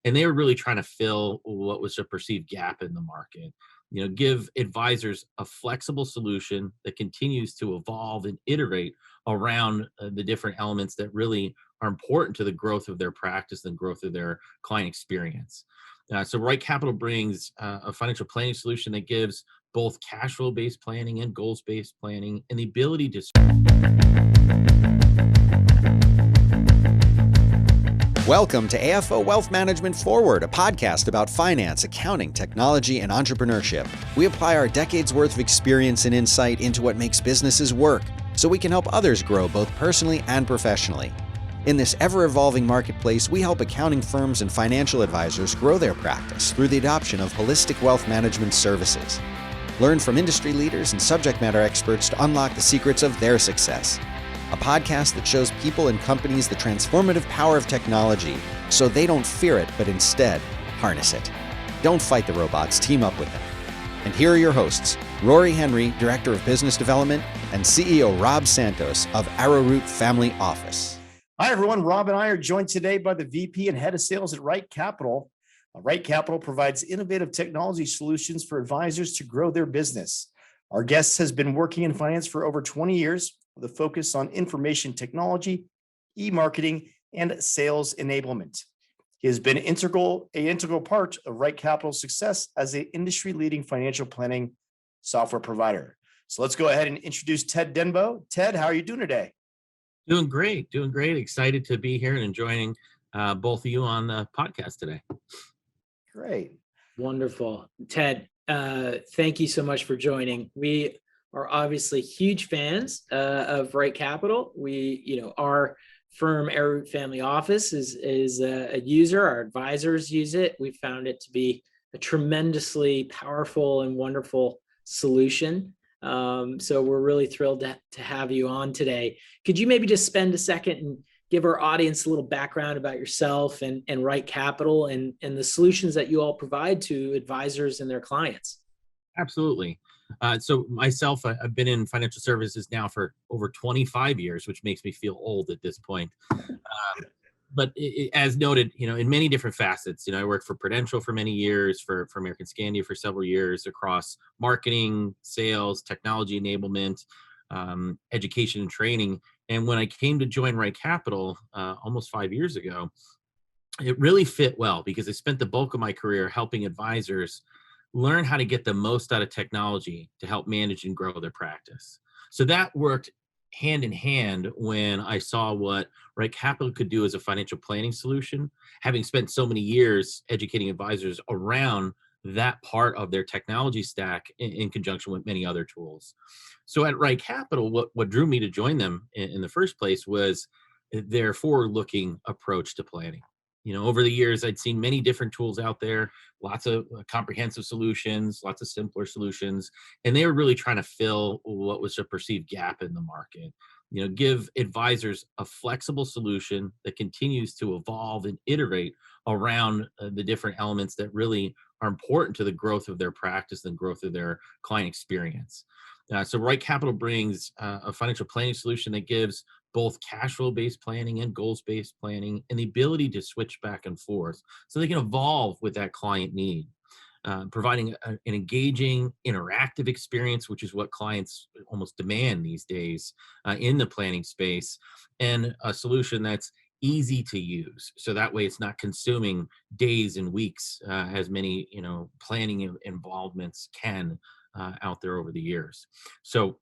and they were really trying to fill what was a perceived gap in the market. Give advisors a flexible solution that continues to evolve and iterate around the different elements that really are important to the growth of their practice and growth of their client experience. So Right Capital brings a financial planning solution that gives both cash flow based planning and goals based planning and the ability to. Welcome to AFO Wealth Management Forward, a podcast about finance, accounting, technology, and entrepreneurship. We apply our decades worth of experience and insight into what makes businesses work so we can help others grow both personally and professionally. In this ever-evolving marketplace, we help accounting firms and financial advisors grow their practice through the adoption of holistic wealth management services. Learn from industry leaders and subject matter experts to unlock the secrets of their success. A podcast that shows people and companies the transformative power of technology so they don't fear it, but instead harness it. Don't fight the robots, team up with them. And here are your hosts, Rory Henry, Director of Business Development, and CEO Rob Santos of Arrowroot Family Office. Hi, everyone. Rob and I are joined today by the VP and Head of Sales at Right Capital. Right Capital provides innovative technology solutions for advisors to grow their business. Our guest has been working in finance for over 20 years with a focus on information technology, e-marketing, and sales enablement. He has been an integral part of Right Capital's success as an industry-leading financial planning software provider. So let's go ahead and introduce Ted Denbo. Ted, how are you doing today? Doing great. Excited to be here and enjoying both of you on the podcast today. Great. Wonderful. Ted, thank you so much for joining. We are obviously huge fans of Right Capital. Our firm, Arrowroot Family Office, is a user. Our advisors use it. We found it to be a tremendously powerful and wonderful solution. So we're really thrilled to have you on today. Could you maybe just spend a second and give our audience a little background about yourself and Right Capital and the solutions that you all provide to advisors and their clients? Absolutely. So myself, I've been in financial services now for over 25 years, which makes me feel old at this point. But as noted, in many different facets, I worked for Prudential for many years, for American Scandia for several years across marketing, sales, technology enablement, education and training. And when I came to join Right Capital almost 5 years ago, it really fit well because I spent the bulk of my career helping advisors learn how to get the most out of technology to help manage and grow their practice. So that worked hand in hand when I saw what Right Capital could do as a financial planning solution, having spent so many years educating advisors around that part of their technology stack in conjunction with many other tools. So at Right Capital, what drew me to join them in the first place was their forward-looking approach to planning. Over the years, I'd seen many different tools out there, lots of comprehensive solutions, lots of simpler solutions, and they were really trying to fill what was a perceived gap in the market. Give advisors a flexible solution that continues to evolve and iterate around the different elements that really are important to the growth of their practice and growth of their client experience. So Right Capital brings a financial planning solution that gives both cash flow based planning and goals based planning and the ability to switch back and forth so they can evolve with that client need. Providing an engaging, interactive experience, which is what clients almost demand these days in the planning space, and a solution that's easy to use. So that way it's not consuming days and weeks as many, planning involvements can out there over the years. So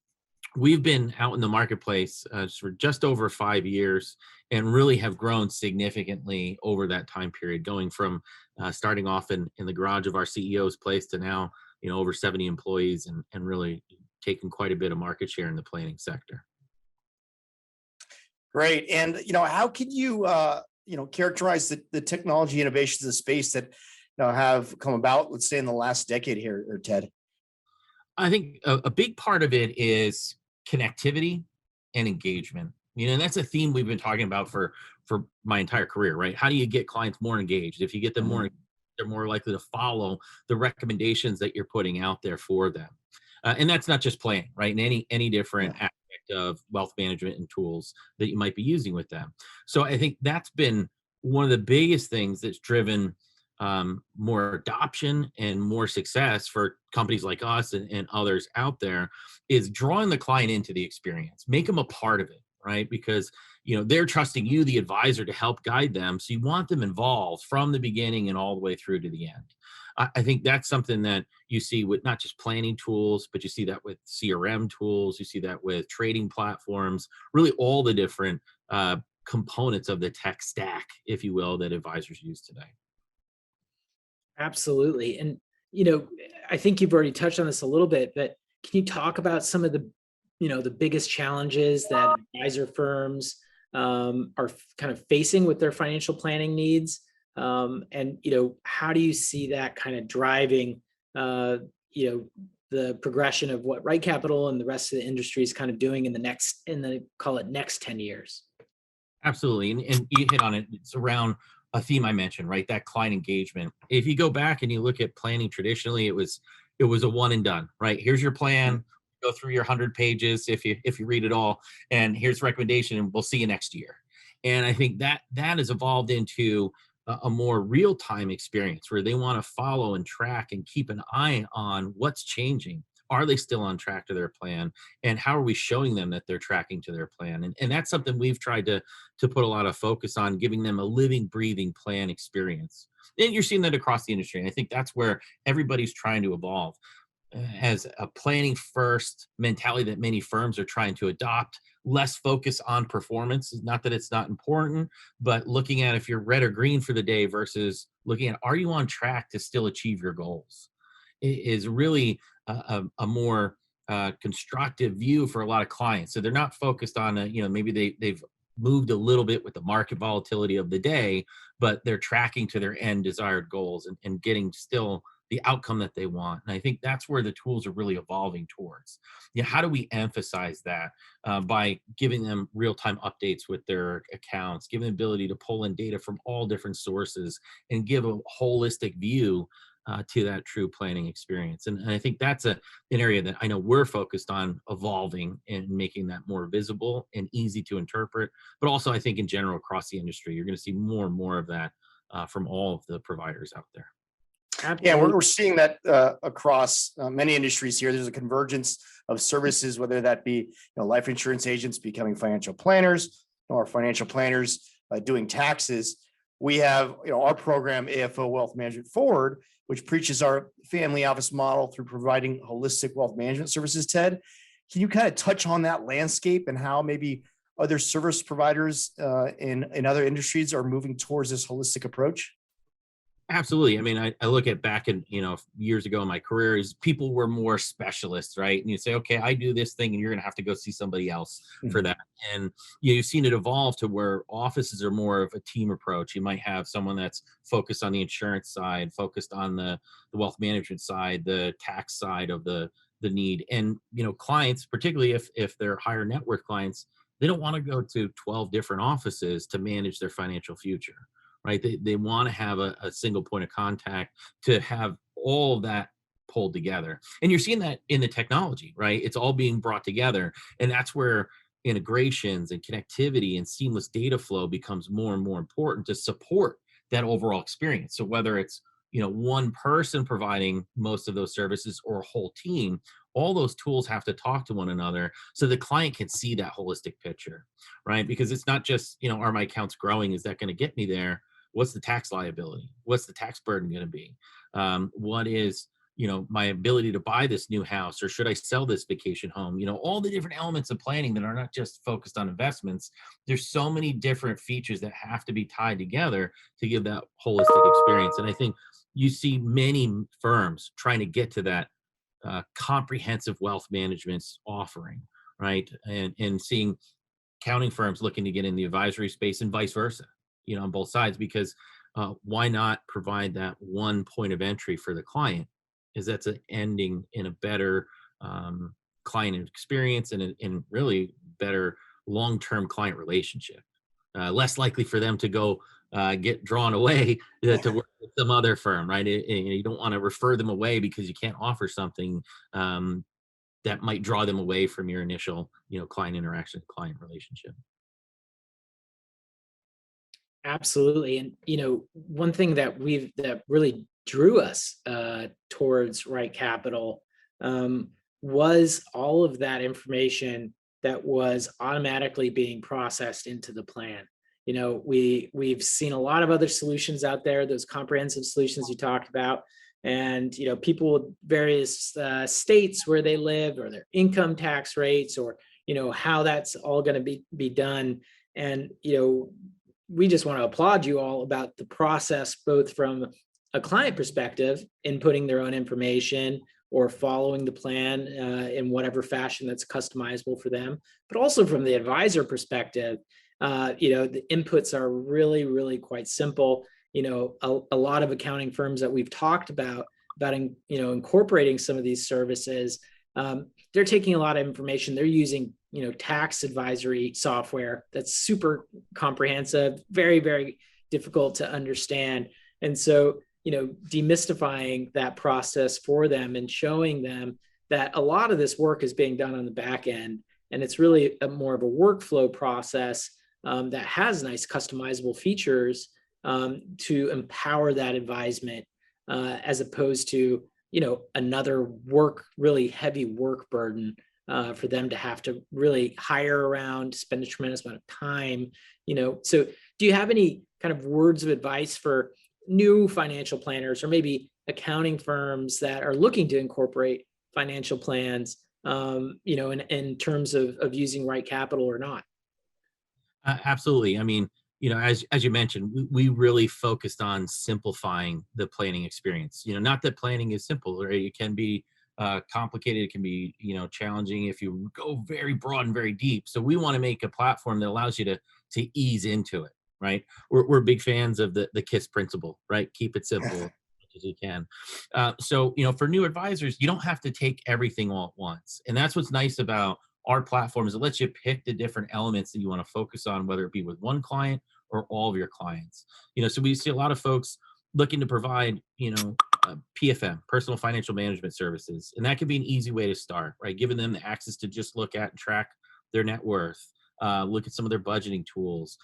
we've been out in the marketplace for just over 5 years and really have grown significantly over that time period, going from starting off in the garage of our CEO's place to now, over 70 employees and really taking quite a bit of market share in the planning sector. Great. And, how can you, characterize the technology innovations of the space that have come about, let's say, in the last decade here, Ted? I think a big part of it is connectivity and engagement. And that's a theme we've been talking about for my entire career, right? How do you get clients more engaged? If you get them more, they're more likely to follow the recommendations that you're putting out there for them. And that's not just planning, right? In any different aspect of wealth management and tools that you might be using with them. So I think that's been one of the biggest things that's driven more adoption and more success for companies like us and others out there is drawing the client into the experience, make them a part of it, right? Because they're trusting you, the advisor, to help guide them. So you want them involved from the beginning and all the way through to the end. I think that's something that you see with not just planning tools, but you see that with CRM tools, you see that with trading platforms, really all the different components of the tech stack, if you will, that advisors use today. Absolutely. And, I think you've already touched on this a little bit, but can you talk about some of the, the biggest challenges that advisor firms are kind of facing with their financial planning needs? And, how do you see that kind of driving, the progression of what Right Capital and the rest of the industry is kind of doing in the call it next 10 years? Absolutely. And you hit on it. It's around a theme I mentioned, right? That client engagement. If you go back and you look at planning traditionally, it was a one and done, right? Here's your plan. Go through your 100 pages if you read it all, and here's recommendation, and we'll see you next year. And I think that has evolved into a more real-time experience where they want to follow and track and keep an eye on what's changing. Are they still on track to their plan? And how are we showing them that they're tracking to their plan? And that's something we've tried to put a lot of focus on, giving them a living, breathing plan experience. And you're seeing that across the industry. And I think that's where everybody's trying to evolve. As a planning first mentality that many firms are trying to adopt, less focus on performance. Not that it's not important, but looking at if you're red or green for the day versus looking at, are you on track to still achieve your goals, is really a more constructive view for a lot of clients. So they're not focused on, maybe they've moved a little bit with the market volatility of the day, but they're tracking to their end desired goals and getting still the outcome that they want. And I think that's where the tools are really evolving towards. How do we emphasize that by giving them real-time updates with their accounts, giving the ability to pull in data from all different sources and give a holistic view to that true planning experience. And I think that's an area that I know we're focused on evolving and making that more visible and easy to interpret. But also I think in general across the industry, you're going to see more and more of that from all of the providers out there. Yeah, we're seeing that across many industries here. There's a convergence of services, whether that be life insurance agents becoming financial planners, or financial planners doing taxes. We have our program AFO Wealth Management Forward, which preaches our family office model through providing holistic wealth management services. Ted, can you kind of touch on that landscape and how maybe other service providers in other industries are moving towards this holistic approach? Absolutely. I mean, I look at back in, years ago in my career, is people were more specialists, right? And you say, okay, I do this thing and you're going to have to go see somebody else for that. And you've seen it evolve to where offices are more of a team approach. You might have someone that's focused on the insurance side, focused on the wealth management side, the tax side of the need. And, clients, particularly if they're higher net worth clients, they don't want to go to 12 different offices to manage their financial future. Right? They want to have a single point of contact to have all of that pulled together. And you're seeing that in the technology, right? It's all being brought together. And that's where integrations and connectivity and seamless data flow becomes more and more important to support that overall experience. So whether it's, one person providing most of those services or a whole team, all those tools have to talk to one another so the client can see that holistic picture, right? Because it's not just, are my accounts growing? Is that going to get me there? What's the tax liability? What's the tax burden going to be? What is, my ability to buy this new house, or should I sell this vacation home? All the different elements of planning that are not just focused on investments. There's so many different features that have to be tied together to give that holistic experience. And I think you see many firms trying to get to that comprehensive wealth management offering, right? And seeing accounting firms looking to get in the advisory space and vice versa, on both sides, because why not provide that one point of entry for the client? Is that's ending in a better client experience and really better long-term client relationship. Less likely for them to go get drawn away to work with some other firm, right? You don't want to refer them away because you can't offer something that might draw them away from your initial, client interaction, client relationship. Absolutely. And, one thing that really drew us towards Right Capital was all of that information that was automatically being processed into the plan. We've seen a lot of other solutions out there, those comprehensive solutions you talked about, and, people with various states where they live, or their income tax rates, or, how that's all going to be done. And, we just want to applaud you all about the process, both from a client perspective, inputting their own information or following the plan in whatever fashion that's customizable for them, but also from the advisor perspective. The inputs are really, really quite simple. A lot of accounting firms that we've talked about incorporating some of these services, they're taking a lot of information. They're using tax advisory software that's super comprehensive, very, very difficult to understand. And so, demystifying that process for them and showing them that a lot of this work is being done on the back end, and it's really more of a workflow process that has nice customizable features to empower that advisement, as opposed to another really heavy work burden for them to have to really hire around, spend a tremendous amount of time. So do you have any kind of words of advice for new financial planners, or maybe accounting firms that are looking to incorporate financial plans, in terms of using Right Capital or not? Absolutely. I mean, as you mentioned, we really focused on simplifying the planning experience. Not that planning is simple, right? It can be complicated. It can be, challenging if you go very broad and very deep. So we want to make a platform that allows you to ease into it, right? We're big fans of the KISS principle, right? Keep it simple as much as you can. So, for new advisors, you don't have to take everything all at once. And that's what's nice about our platform, is it lets you pick the different elements that you want to focus on, whether it be with one client or all of your clients. So we see a lot of folks looking to provide, PFM, personal financial management services. And that could be an easy way to start, right? Giving them the access to just look at and track their net worth, look at some of their budgeting tools,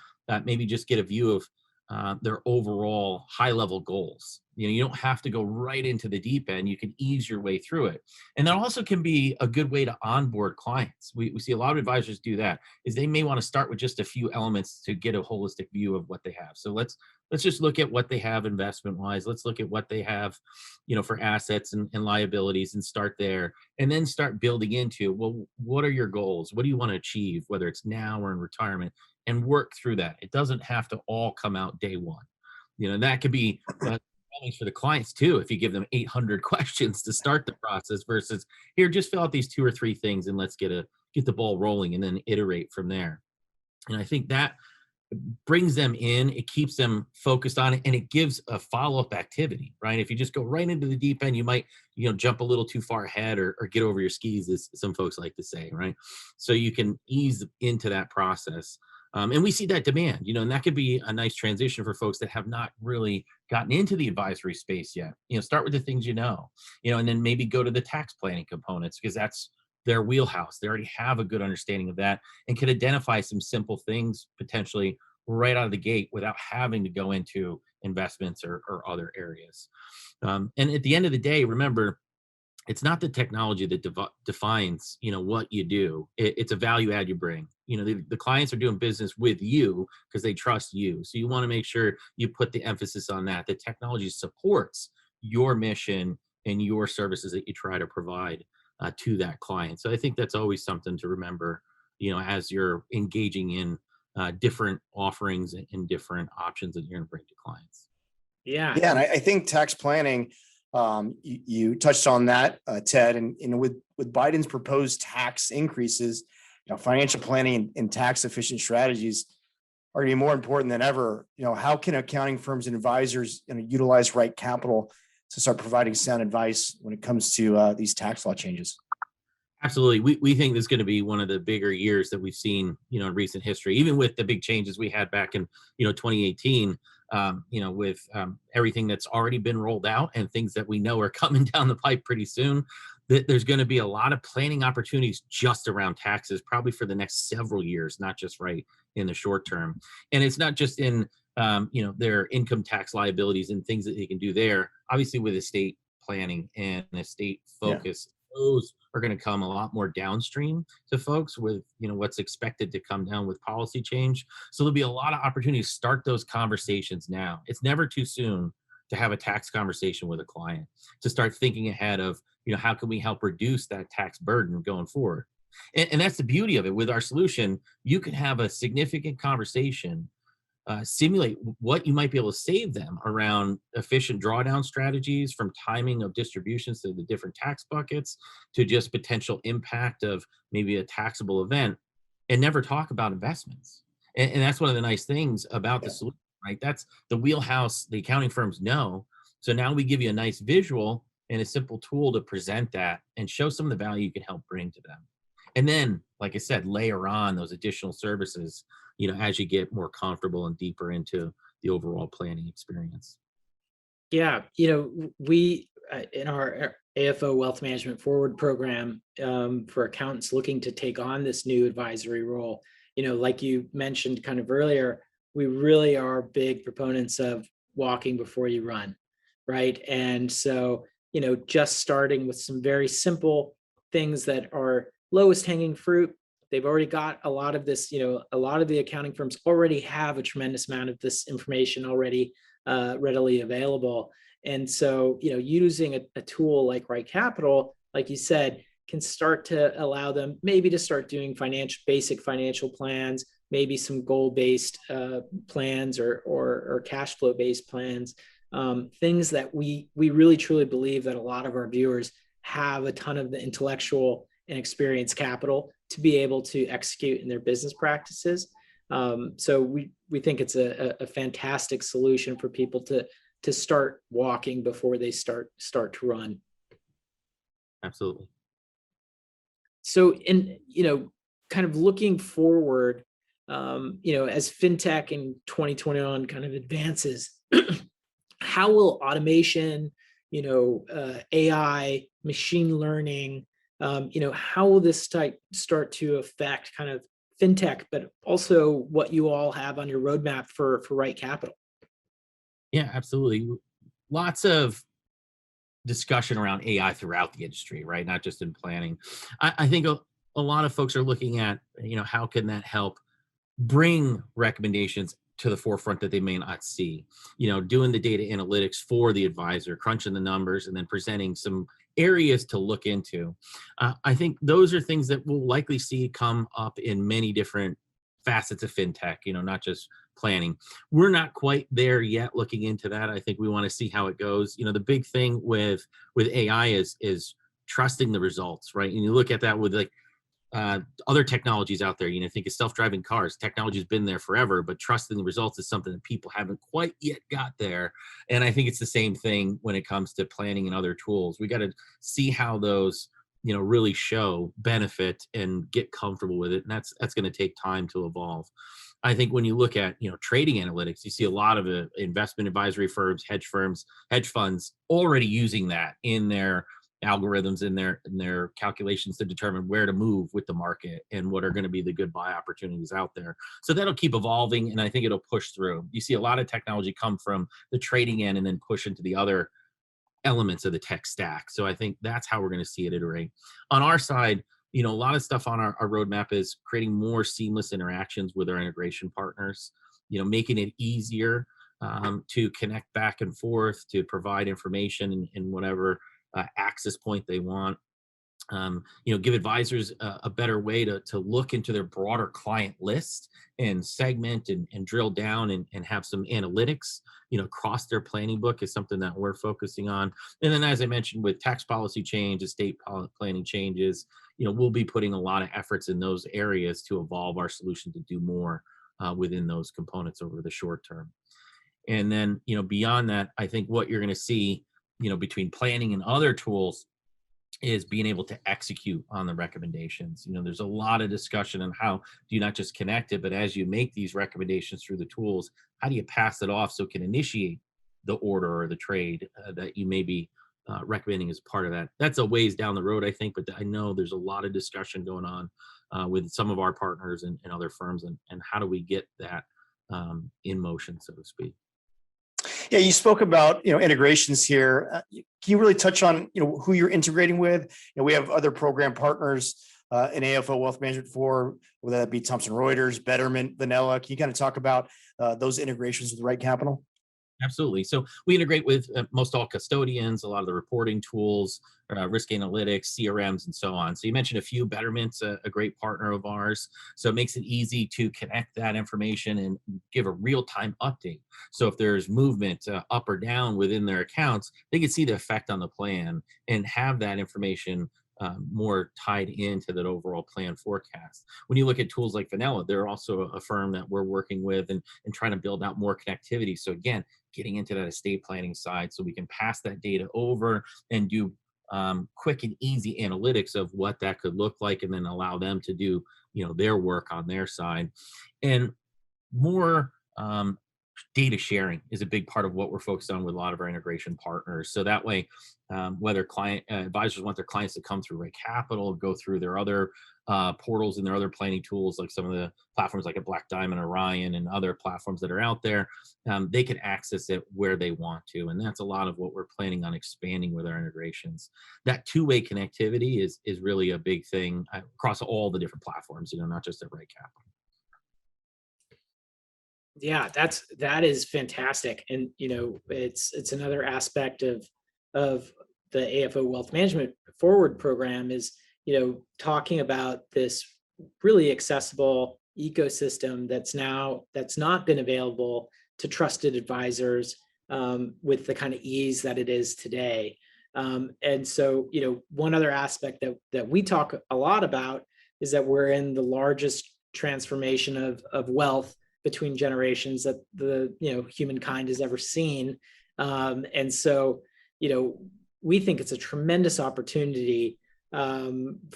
maybe just get a view of their overall high level goals. You don't have to go right into the deep end. You can ease your way through it. And that also can be a good way to onboard clients. We see a lot of advisors do that, is they may want to start with just a few elements to get a holistic view of what they have. So let's just look at what they have investment wise. Let's look at what they have, for assets and liabilities, and start there, and then start building into, well, what are your goals? What do you want to achieve, whether it's now or in retirement, and work through that. It doesn't have to all come out day one. That could be for the clients too, if you give them 800 questions to start the process, versus here, just fill out these 2 or 3 things and let's get the ball rolling, and then iterate from there. And I think that brings them in, it keeps them focused on it, and it gives a follow-up activity, right? If you just go right into the deep end, you might, jump a little too far ahead, or get over your skis, as some folks like to say, right? So you can ease into that process. And we see that demand, and that could be a nice transition for folks that have not really gotten into the advisory space yet. Start with the things, and then maybe go to the tax planning components, because that's their wheelhouse. They already have a good understanding of that, and can identify some simple things potentially right out of the gate without having to go into investments or other areas. And at the end of the day, remember, it's not the technology that defines, what you do. It's a value add you bring. The clients are doing business with you because they trust you. So you want to make sure you put the emphasis on that. The technology supports your mission and your services that you try to provide to that client. So I think that's always something to remember, as you're engaging in different offerings and different options that you're going to bring to clients. Yeah. Yeah. And I think tax planning, you touched on that, Ted, and with Biden's proposed tax increases, financial planning and tax efficient strategies are going to be more important than ever. How can accounting firms and advisors utilize Right Capital to start providing sound advice when it comes to these tax law changes? Absolutely. We think this is going to be one of the bigger years that we've seen, in recent history, even with the big changes we had back in, 2018, with everything that's already been rolled out and things that we know are coming down the pipe pretty soon. There's going to be a lot of planning opportunities just around taxes, probably for the next several years, not just right in the short term. And it's not just in their income tax liabilities and things that they can do there. Obviously, with estate planning and estate focus, those are going to come a lot more downstream to folks with, what's expected to come down with policy change. So there'll be a lot of opportunities to start those conversations now. It's never too soon to have a tax conversation with a client, to start thinking ahead of, how can we help reduce that tax burden going forward? And that's the beauty of it. With our solution, you can have a significant conversation, simulate what you might be able to save them around efficient drawdown strategies, from timing of distributions to the different tax buckets, to just potential impact of maybe a taxable event, and never talk about investments. And that's one of the nice things about the solution, right? That's the wheelhouse the accounting firms know. So now we give you a nice visual and a simple tool to present that and show some of the value you can help bring to them. And then, like I said, layer on those additional services, as you get more comfortable and deeper into the overall planning experience. Yeah, we in our AFO Wealth Management Forward program, for accountants looking to take on this new advisory role, like you mentioned kind of earlier, we really are big proponents of walking before you run, right? And so, just starting with some very simple things that are lowest hanging fruit. They've already got a lot of this, a lot of the accounting firms already have a tremendous amount of this information already readily available. And so, using a tool like Right Capital, like you said, can start to allow them maybe to start doing basic financial plans, maybe some goal-based plans or cash flow-based plans, things that we really truly believe that a lot of our viewers have a ton of the intellectual and experience capital to be able to execute in their business practices. So we think it's a fantastic solution for people to start walking before they start to run. Absolutely. So kind of looking forward, as fintech in 2021 kind of advances, how will automation, AI, machine learning, how will this start to affect kind of fintech, but also what you all have on your roadmap for Right Capital? Yeah, absolutely. Lots of discussion around AI throughout the industry, right? Not just in planning. I think a lot of folks are looking at, how can that help bring recommendations to the forefront that they may not see, doing the data analytics for the advisor, crunching the numbers, and then presenting some areas to look into. I think those are things that we'll likely see come up in many different facets of fintech, not just planning. We're not quite there yet looking into that. I think we want to see how it goes. The big thing with AI is trusting the results, right? And you look at that with other technologies out there, think of self-driving cars. Technology's been there forever, but trusting the results is something that people haven't quite yet got there. And I think it's the same thing when it comes to planning and other tools. We got to see how those, really show benefit and get comfortable with it. And that's going to take time to evolve. I think when you look at, trading analytics, you see a lot of investment advisory firms, hedge funds already using that in their algorithms, in their calculations to determine where to move with the market and what are going to be the good buy opportunities out there. So that'll keep evolving, and I think it'll push through. You see a lot of technology come from the trading end and then push into the other elements of the tech stack. So I think that's how we're going to see it iterate. On our side, a lot of stuff on our roadmap is creating more seamless interactions with our integration partners, making it easier to connect back and forth, to provide information in whatever access point they want. Give advisors a better way to look into their broader client list and segment and drill down and have some analytics, across their planning book is something that we're focusing on. And then, as I mentioned, with tax policy change, estate planning changes, we'll be putting a lot of efforts in those areas to evolve our solution to do more within those components over the short term. And then, beyond that, I think what you're going to see, between planning and other tools is being able to execute on the recommendations. There's a lot of discussion on how do you not just connect it, but as you make these recommendations through the tools, how do you pass it off so it can initiate the order or the trade that you may be recommending as part of that. That's a ways down the road, I think, but I know there's a lot of discussion going on with some of our partners and other firms, and how do we get that in motion, so to speak. Yeah, you spoke about integrations here. Can you really touch on who you're integrating with? We have other program partners in AFO Wealth Management for, whether that be Thomson Reuters, Betterment, Vanilla. Can you kind of talk about those integrations with Right Capital? Absolutely. So we integrate with most all custodians, a lot of the reporting tools, risk analytics, CRMs, and so on. So you mentioned a few. Betterment's a great partner of ours. So it makes it easy to connect that information and give a real-time update. So if there's movement up or down within their accounts, they can see the effect on the plan and have that information more tied into that overall plan forecast. When you look at tools like Vanilla, they're also a firm that we're working with and trying to build out more connectivity. So again, getting into that estate planning side so we can pass that data over and do quick and easy analytics of what that could look like, and then allow them to do their work on their side. And more data sharing is a big part of what we're focused on with a lot of our integration partners. So that way, whether client advisors want their clients to come through Right Capital, go through their other portals and their other planning tools, like some of the platforms like a Black Diamond, Orion, and other platforms that are out there, they can access it where they want to. And that's a lot of what we're planning on expanding with our integrations. That two-way connectivity is really a big thing across all the different platforms, not just at Right Capital. Yeah, that is fantastic. And it's another aspect of the AFO Wealth Management Forward program is talking about this really accessible ecosystem that's not been available to trusted advisors with the kind of ease that it is today. And so one other aspect that we talk a lot about is that we're in the largest transformation of wealth between generations that the humankind has ever seen. And so we think it's a tremendous opportunity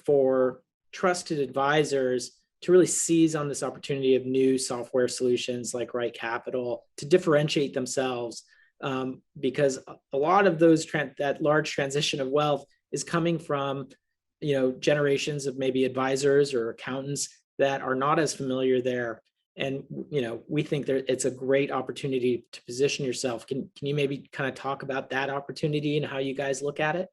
for trusted advisors to really seize on this opportunity of new software solutions like Right Capital to differentiate themselves, because a lot of that large transition of wealth is coming from generations of maybe advisors or accountants that are not as familiar there. And we think that it's a great opportunity to position yourself. Can you maybe kind of talk about that opportunity and how you guys look at it?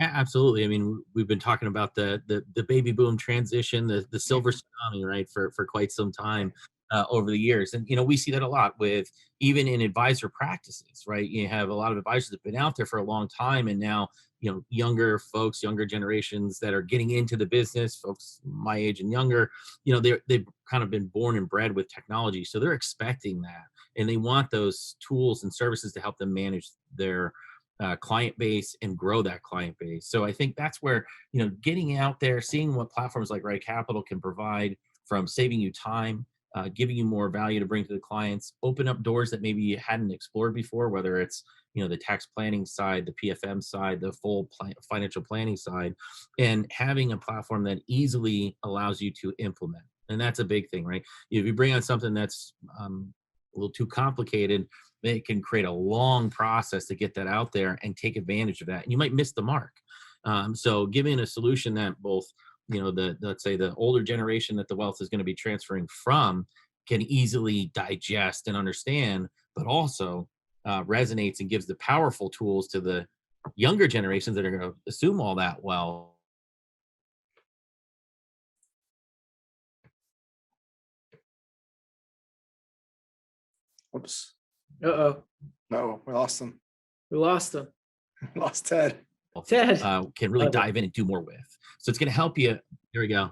Yeah, absolutely. I mean, we've been talking about the baby boom transition, the silver tsunami, right, for quite some time over the years. And we see that a lot with even in advisor practices, right? You have a lot of advisors that have been out there for a long time, and now younger folks, younger generations that are getting into the business, folks my age and younger, they've kind of been born and bred with technology, so they're expecting that, and they want those tools and services to help them manage their client base and grow that client base. So I think that's where getting out there, seeing what platforms like Right Capital can provide, from saving you time, giving you more value to bring to the clients, open up doors that maybe you hadn't explored before, whether it's the tax planning side, the PFM side, the full financial planning side, and having a platform that easily allows you to implement. And that's a big thing, right? If you bring on something that's a little too complicated, it can create a long process to get that out there and take advantage of that, and you might miss the mark. So giving a solution that both let's say the older generation that the wealth is going to be transferring from can easily digest and understand, but also resonates and gives the powerful tools to the younger generations that are going to assume all that well. Oops. Uh-oh. No, we lost him. We lost them. Lost Ted. Ted. Can really dive in and do more with. So it's going to help you. Here we go.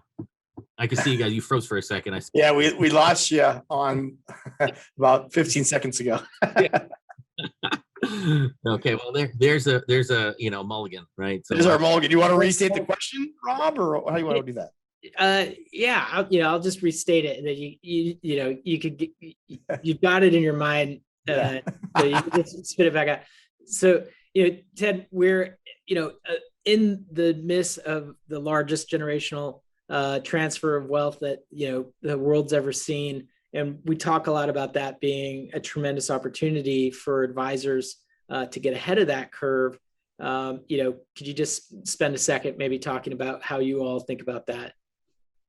I can see you guys. You froze for a second. Yeah, we lost you on about 15 seconds ago. Okay, well there's a mulligan, right? So there's our mulligan. You want to restate the question, Rob, or how do you want to do that? Yeah, I'll just restate it, and then you could get, you've got it in your mind, so you can just spit it back out. So Ted, we're in the midst of the largest generational transfer of wealth that the world's ever seen, and we talk a lot about that being a tremendous opportunity for advisors to get ahead of that curve. Could you just spend a second maybe talking about how you all think about that?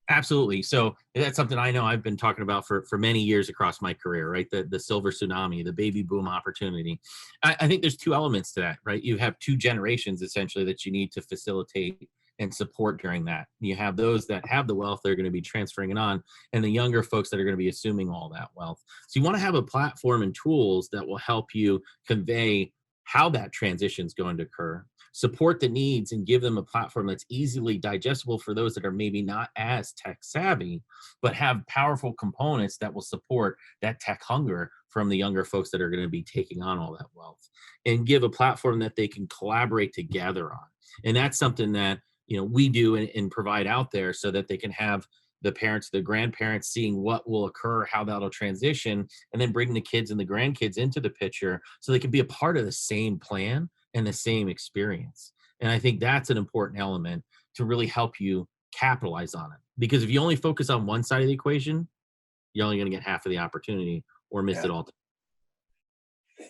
Absolutely. So that's something I know I've been talking about for many years across my career, right? The silver tsunami, the baby boom opportunity. I think there's two elements to that, right? You have two generations essentially that you need to facilitate and support during that. You have those that have the wealth, they're going to be transferring it on, and the younger folks that are going to be assuming all that wealth. So you want to have a platform and tools that will help you convey how that transition is going to occur, support the needs, and give them a platform that's easily digestible for those that are maybe not as tech savvy, but have powerful components that will support that tech hunger from the younger folks that are going to be taking on all that wealth, and give a platform that they can collaborate together on. And that's something that we do and provide out there so that they can have the parents, the grandparents seeing what will occur, how that'll transition, and then bring the kids and the grandkids into the picture so they can be a part of the same plan and the same experience. And I think that's an important element to really help you capitalize on it. Because if you only focus on one side of the equation, you're only going to get half of the opportunity or miss it all.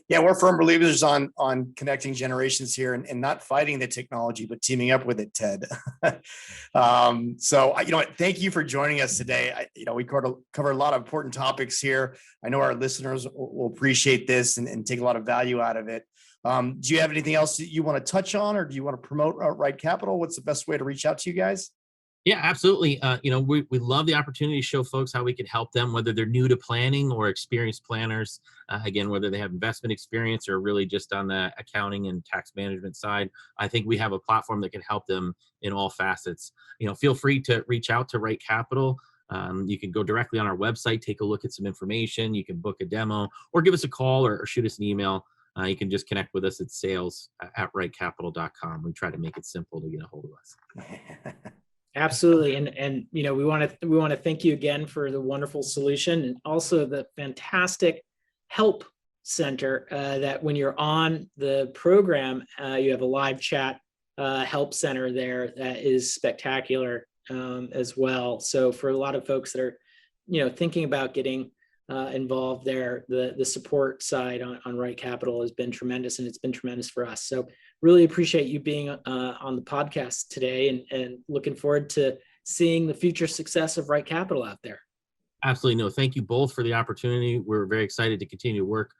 Yeah, we're firm believers on connecting generations here and not fighting the technology, but teaming up with it, Ted. So, thank you for joining us today. We cover a lot of important topics here. I know our listeners will appreciate this and take a lot of value out of it. Do you have anything else that you want to touch on, or do you want to promote Right Capital? What's the best way to reach out to you guys? Yeah, absolutely. We love the opportunity to show folks how we can help them, whether they're new to planning or experienced planners. Again, whether they have investment experience or really just on the accounting and tax management side. I think we have a platform that can help them in all facets. Feel free to reach out to Right Capital. You can go directly on our website, take a look at some information. You can book a demo or give us a call or shoot us an email. You can just connect with us at sales@rightcapital.com. We try to make it simple to get a hold of us. Absolutely. And we want to thank you again for the wonderful solution and also the fantastic help center that when you're on the program, you have a live chat help center there that is spectacular as well. So for a lot of folks that are, thinking about getting involved there, the support side on Right Capital has been tremendous, and it's been tremendous for us. So really appreciate you being on the podcast today, and looking forward to seeing the future success of Right Capital out there. Absolutely. No, thank you both for the opportunity. We're very excited to continue to work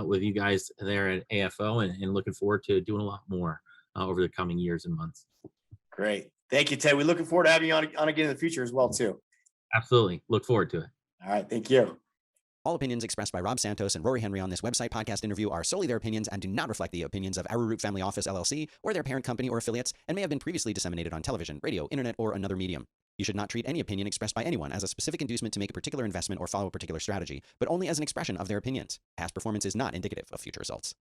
with you guys there at AFO and looking forward to doing a lot more over the coming years and months. Great. Thank you, Ted. We looking forward to having you on again in the future as well, too. Absolutely. Look forward to it. All right. Thank you. All opinions expressed by Rob Santos and Rory Henry on this website podcast interview are solely their opinions and do not reflect the opinions of Arrowroot Family Office, LLC, or their parent company or affiliates, and may have been previously disseminated on television, radio, internet, or another medium. You should not treat any opinion expressed by anyone as a specific inducement to make a particular investment or follow a particular strategy, but only as an expression of their opinions. Past performance is not indicative of future results.